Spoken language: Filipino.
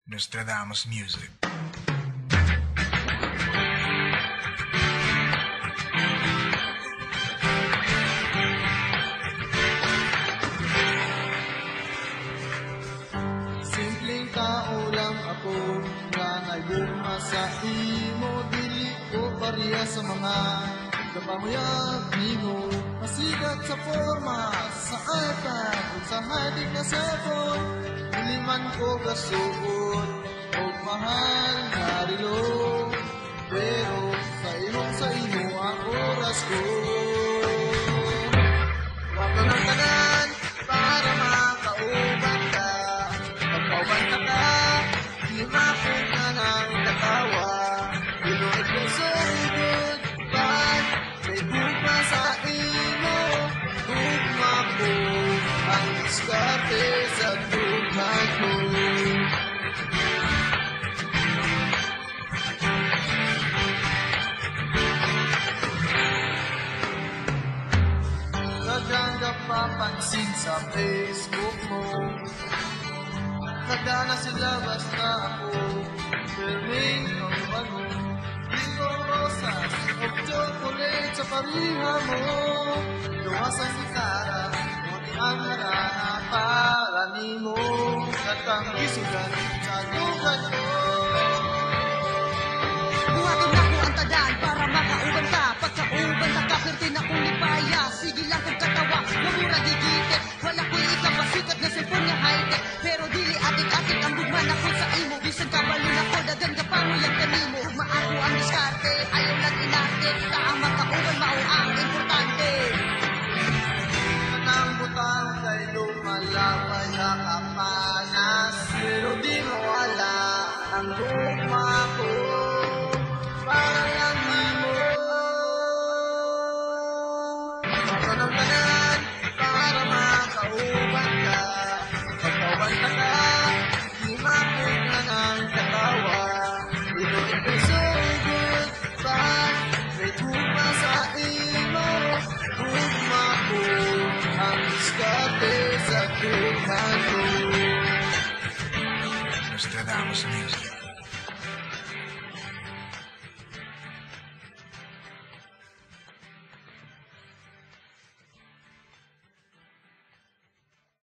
Nostradamus Music. Simpleng tao lang ako, nga nagbuma sa imo, dili ko pariya sa mga kapamuyag nimo. Masigat sa forma, sa iPad, o sa harding na cellphone, dili man ko gasuot, o mahal na relo. Pero sa imo ang oras ko. Wako ng tanan para makauban ka. Pagkauban ka, di mapunta ng katawa. Inuit ko sa goodbye, may buka sa imo. Gugma ko ang diskarte sa buhay ko. Dagang papansin sa Facebook mo, nagdana sila basta ako. Perming ang ano, bingo rosas o chocolate sa pariha mo. Iwasan si Kara, ngunit ang harana para ni mo. Katang isugan sa dugan ko. Buhaton na ko ang tadan para makauban ka. Pagkauban na ka, pertin akong lipaya. Sige lang kung katawa, mamura gigite. Wala ko ikapasikat na cellphone nga high-tech. Pero dili atik-atik ang bugman ako sa imo. Bisan ka balon ako, dagan ka pa mo yung kanimo. Ugma ako ang diskarte, ayaw lang inarte. Kaang makauban mao ang importante. Nang butang kay lumalapay na kapanas, pero di mo wala ang luma ko. Para lang di mo mapanamtanan para makauban ka. Pagkauban ka, di mapunta ng katawa. Inulit ko sa goodbye, may tupa sa imo. Gugma ko ang diskarte sa buhay ko. Nostradamus Music.